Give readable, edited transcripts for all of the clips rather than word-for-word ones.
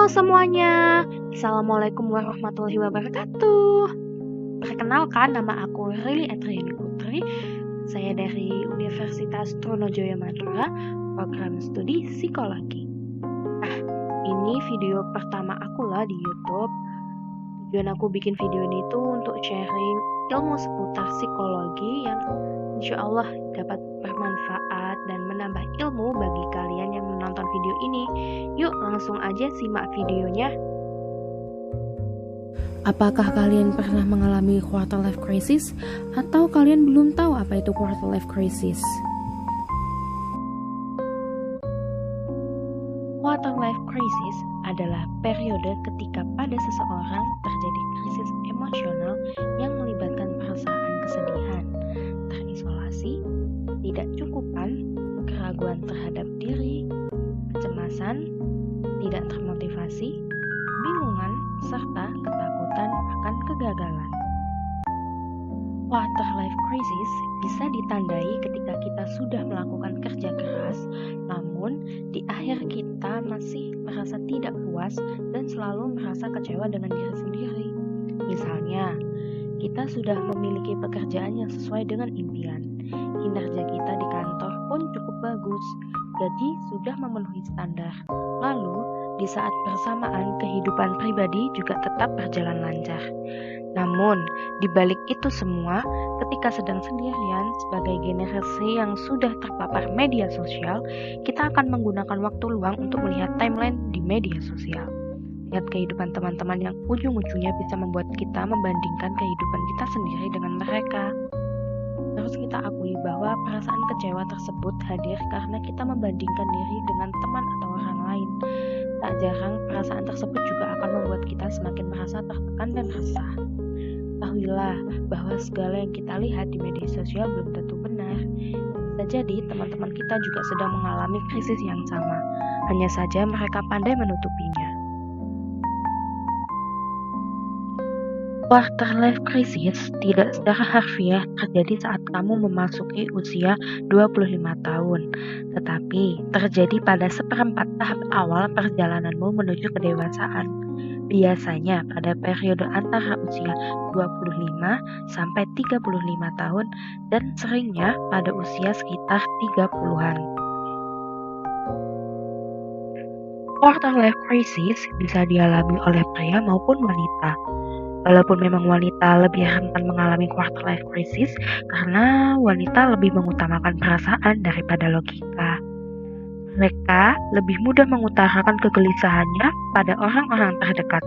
Halo semuanya, Assalamualaikum warahmatullahi wabarakatuh. Perkenalkan, nama aku Rili Etriani Putri. Saya dari Universitas Trunojoyo Madura, program studi psikologi. Ini video pertama aku lah di YouTube. Tujuan aku bikin video ini tuh untuk sharing ilmu seputar psikologi yang insya Allah dapat bermanfaat dan menambah ilmu bagi kalian yang menonton video ini. Yuk langsung aja simak videonya. Apakah kalian pernah mengalami quarter life crisis atau kalian belum tahu apa itu quarter life crisis? Quarter life crisis adalah periode ketika pada seseorang terjadi krisis emosional yang melibatkan perasaan kesedihan, terisolasi, tidak cukupan, keraguan terhadap diri, kecemasan, tidak termotivasi, kebingungan, serta ketakutan akan kegagalan. Quarter life crisis bisa ditandai ketika kita sudah melakukan kerja keras, namun di akhir kita masih merasa tidak puas dan selalu merasa kecewa dengan diri sendiri. Misalnya, kita sudah memiliki pekerjaan yang sesuai dengan impian, kinerja kita di kantor pun cukup bagus, gaji sudah memenuhi standar. Lalu, di saat bersamaan kehidupan pribadi juga tetap berjalan lancar. Namun, di balik itu semua, ketika sedang sendirian sebagai generasi yang sudah terpapar media sosial, kita akan menggunakan waktu luang untuk melihat timeline di media sosial. Lihat kehidupan teman-teman yang ujung-ujungnya bisa membuat kita membandingkan kehidupan kita sendiri dengan mereka. Terus kita akui bahwa perasaan kecewa tersebut hadir karena kita membandingkan diri dengan teman atau orang lain. Tak jarang perasaan tersebut juga akan membuat kita semakin merasa tertekan dan resah. Ketahuilah bahwa segala yang kita lihat di media sosial belum tentu benar. Bisa jadi teman-teman kita juga sedang mengalami krisis yang sama. Hanya saja mereka pandai menutupinya. Quarter life crisis tidak secara harfiah terjadi saat kamu memasuki usia 25 tahun, tetapi terjadi pada seperempat tahap awal perjalananmu menuju kedewasaan. Biasanya pada periode antara usia 25 sampai 35 tahun dan seringnya pada usia sekitar 30-an. Quarter life crisis bisa dialami oleh pria maupun wanita. Walaupun memang wanita lebih rentan mengalami quarter life crisis karena wanita lebih mengutamakan perasaan daripada logika. Mereka lebih mudah mengutarakan kegelisahannya pada orang-orang terdekat.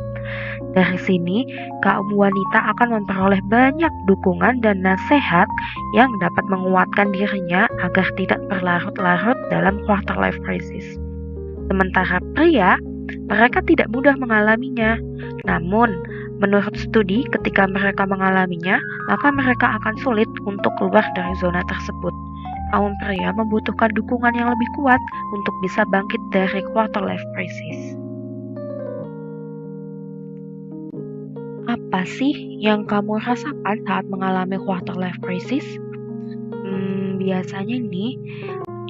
Dari sini, kaum wanita akan memperoleh banyak dukungan dan nasihat yang dapat menguatkan dirinya agar tidak berlarut-larut dalam quarter life crisis. Sementara pria, mereka tidak mudah mengalaminya. Namun, menurut studi, ketika mereka mengalaminya, maka mereka akan sulit untuk keluar dari zona tersebut. Kaum pria membutuhkan dukungan yang lebih kuat untuk bisa bangkit dari quarter life crisis. Apa sih yang kamu rasakan saat mengalami quarter life crisis? Biasanya nih,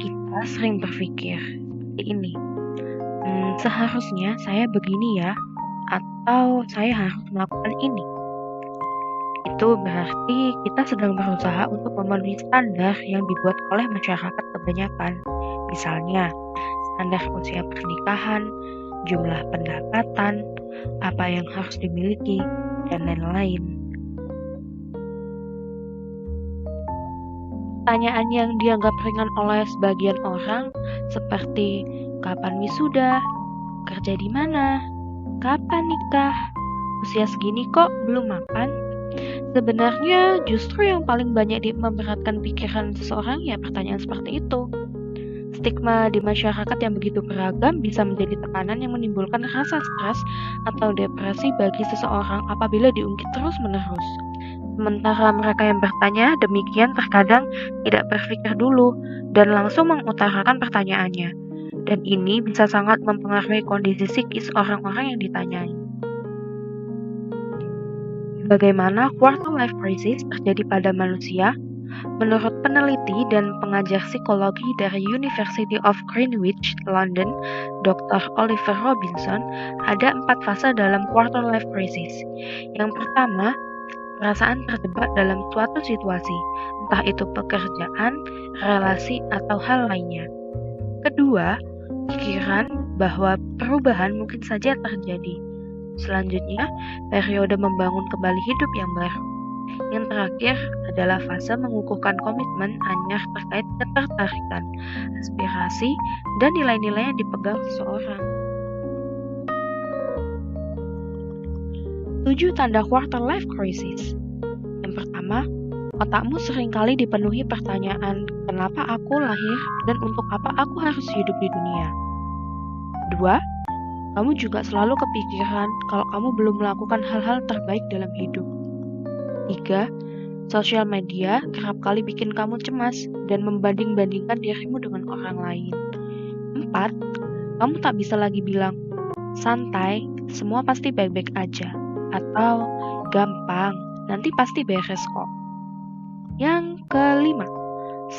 kita sering berpikir seperti ini. Seharusnya saya begini ya, atau saya harus melakukan ini. Itu berarti kita sedang berusaha untuk memenuhi standar yang dibuat oleh masyarakat kebanyakan. Misalnya, standar usia pernikahan, jumlah pendapatan, apa yang harus dimiliki, dan lain-lain. Pertanyaan yang dianggap ringan oleh sebagian orang seperti kapan wisuda, kerja di mana, kapan nikah, usia segini kok belum makan. Sebenarnya justru yang paling banyak memberatkan pikiran seseorang ya pertanyaan seperti itu. Stigma di masyarakat yang begitu beragam bisa menjadi tekanan yang menimbulkan rasa stres atau depresi bagi seseorang apabila diungkit terus-menerus. Sementara mereka yang bertanya demikian terkadang tidak berpikir dulu dan langsung mengutarakan pertanyaannya. Dan ini bisa sangat mempengaruhi kondisi psikis orang-orang yang ditanyai. Bagaimana quarter life crisis terjadi pada manusia? Menurut peneliti dan pengajar psikologi dari University of Greenwich, London, Dr. Oliver Robinson, ada 4 fase dalam quarter life crisis. Yang pertama, perasaan terjebak dalam suatu situasi, entah itu pekerjaan, relasi, atau hal lainnya. Kedua, pikiran bahwa perubahan mungkin saja terjadi. Selanjutnya, periode membangun kembali hidup yang baru. Yang terakhir adalah fase mengukuhkan komitmen anyar terkait ketertarikan, aspirasi, dan nilai-nilai yang dipegang seseorang. 7 tanda quarter life crisis. Yang pertama, otakmu seringkali dipenuhi pertanyaan, kenapa aku lahir dan untuk apa aku harus hidup di dunia? Kedua, kamu juga selalu kepikiran kalau kamu belum melakukan hal-hal terbaik dalam hidup. 3. Sosial media kerap kali bikin kamu cemas dan membanding-bandingkan dirimu dengan orang lain. 4. Kamu tak bisa lagi bilang, santai, semua pasti baik-baik aja. Atau, gampang, nanti pasti beres kok. Yang kelima,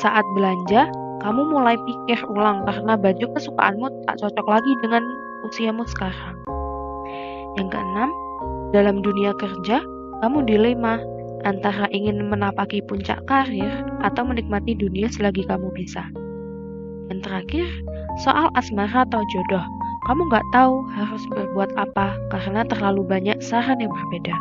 saat belanja, kamu mulai pikir ulang karena baju kesukaanmu tak cocok lagi dengan usiamu sekarang. Yang keenam, dalam dunia kerja, kamu dilema antara ingin menapaki puncak karir atau menikmati dunia selagi kamu bisa. Dan terakhir, soal asmara atau jodoh, kamu nggak tahu harus berbuat apa karena terlalu banyak saran yang berbeda.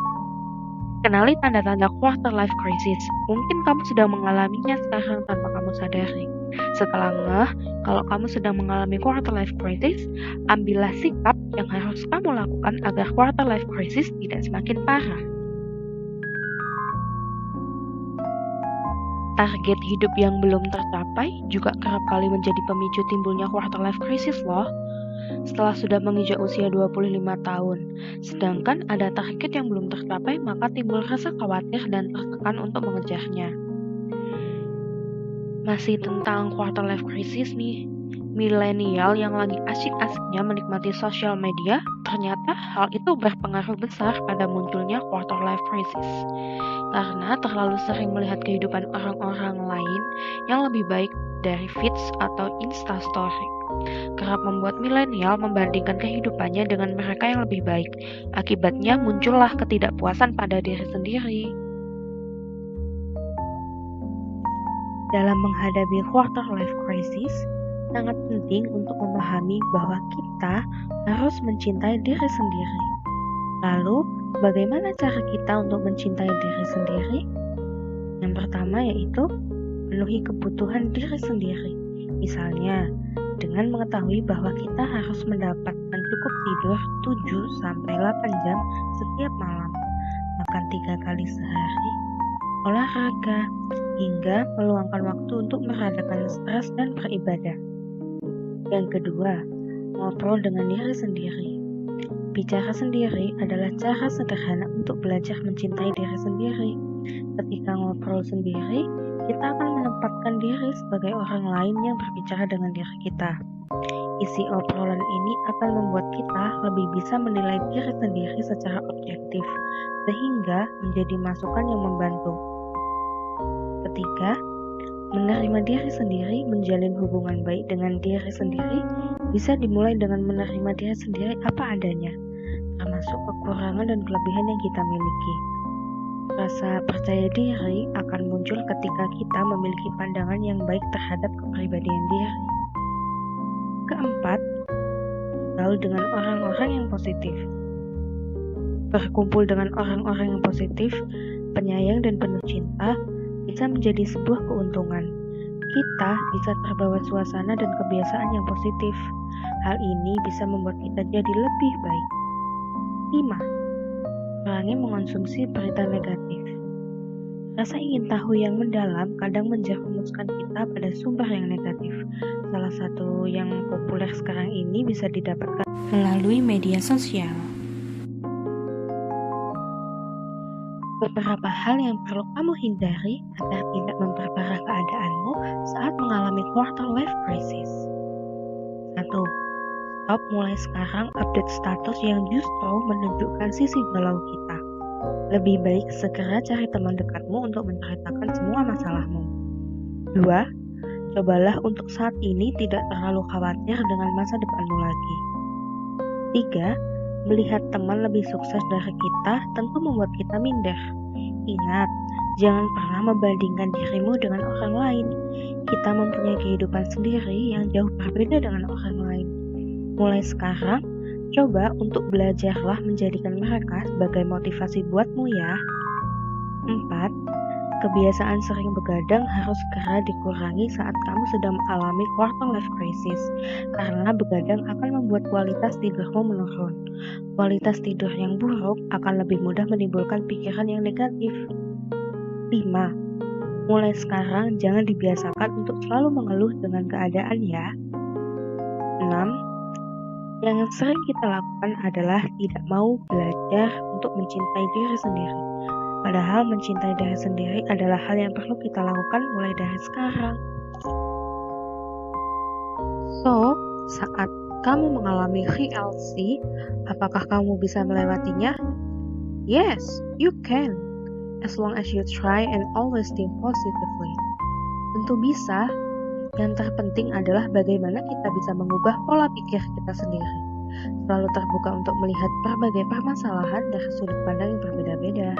Kenali tanda-tanda quarter life crisis. Mungkin kamu sedang mengalaminya sekarang tanpa kamu sadari. Setelah ngeh kalau kamu sedang mengalami quarter life crisis, ambillah sikap yang harus kamu lakukan agar quarter life crisis tidak semakin parah. Target hidup yang belum tercapai juga kerap kali menjadi pemicu timbulnya quarter life crisis loh. Setelah sudah menginjak usia 25 tahun, sedangkan ada target yang belum tercapai, maka timbul rasa khawatir dan tertekan untuk mengejarnya. Masih tentang quarter life crisis nih, milenial yang lagi asik-asiknya menikmati sosial media, ternyata hal itu berpengaruh besar pada munculnya quarter life crisis. Karena terlalu sering melihat kehidupan orang-orang lain yang lebih baik dari feeds atau instastory, kerap membuat milenial membandingkan kehidupannya dengan mereka yang lebih baik. Akibatnya muncullah ketidakpuasan pada diri sendiri. Dalam menghadapi quarter life crisis, sangat penting untuk memahami bahwa kita harus mencintai diri sendiri. Lalu, bagaimana cara kita untuk mencintai diri sendiri? Yang pertama yaitu penuhi kebutuhan diri sendiri. Misalnya, dengan mengetahui bahwa kita harus mendapatkan cukup tidur 7-8 jam setiap malam, makan 3 kali sehari, olahraga, hingga meluangkan waktu untuk meredakan stres dan beribadah. Yang kedua, ngobrol dengan diri sendiri. Bicara sendiri adalah cara sederhana untuk belajar mencintai diri sendiri. Ketika ngobrol sendiri, kita akan menempatkan diri sebagai orang lain yang berbicara dengan diri kita. Isi obrolan ini akan membuat kita lebih bisa menilai diri sendiri secara objektif, sehingga menjadi masukan yang membantu. Ketiga, menerima diri sendiri. Menjalin hubungan baik dengan diri sendiri bisa dimulai dengan menerima diri sendiri apa adanya, termasuk kekurangan dan kelebihan yang kita miliki. Rasa percaya diri akan muncul ketika kita memiliki pandangan yang baik terhadap kepribadian diri. Keempat, bergaul dengan orang-orang yang positif. Berkumpul dengan orang-orang yang positif, penyayang dan penuh cinta bisa menjadi sebuah keuntungan. Kita bisa terbawa suasana dan kebiasaan yang positif. Hal ini bisa membuat kita jadi lebih baik. 5. Kurangi mengonsumsi berita negatif. Rasa ingin tahu yang mendalam kadang menjerumuskan kita pada sumber yang negatif. Salah satu yang populer sekarang ini bisa didapatkan melalui media sosial. Beberapa hal yang perlu kamu hindari agar tidak memperparah keadaanmu saat mengalami quarter life crisis. 1. Stop mulai sekarang update status yang justru menunjukkan sisi galau kita. Lebih baik segera cari teman dekatmu untuk menceritakan semua masalahmu. 2. Cobalah untuk saat ini tidak terlalu khawatir dengan masa depanmu lagi. 3. Melihat teman lebih sukses dari kita tentu membuat kita minder. Ingat, jangan pernah membandingkan dirimu dengan orang lain. Kita mempunyai kehidupan sendiri yang jauh berbeda dengan orang lain. Mulai sekarang, coba untuk belajarlah menjadikan mereka sebagai motivasi buatmu ya. 4. Kebiasaan sering begadang harus segera dikurangi saat kamu sedang mengalami quarter life crisis, karena begadang akan membuat kualitas tidurmu menurun. Kualitas tidur yang buruk akan lebih mudah menimbulkan pikiran yang negatif. 5. Mulai sekarang jangan dibiasakan untuk selalu mengeluh dengan keadaan ya. 6. Yang sering kita lakukan adalah tidak mau belajar untuk mencintai diri sendiri. Padahal mencintai diri sendiri adalah hal yang perlu kita lakukan mulai dari sekarang. So, saat kamu mengalami VLC, apakah kamu bisa melewatinya? Yes, you can. As long as you try and always think positively. Tentu bisa. Yang terpenting adalah bagaimana kita bisa mengubah pola pikir kita sendiri. Selalu terbuka untuk melihat berbagai permasalahan dari sudut pandang yang berbeda-beda.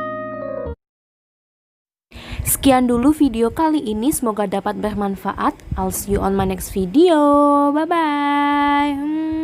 Sekian dulu video kali ini, semoga dapat bermanfaat. I'll see you on my next video. Bye-bye.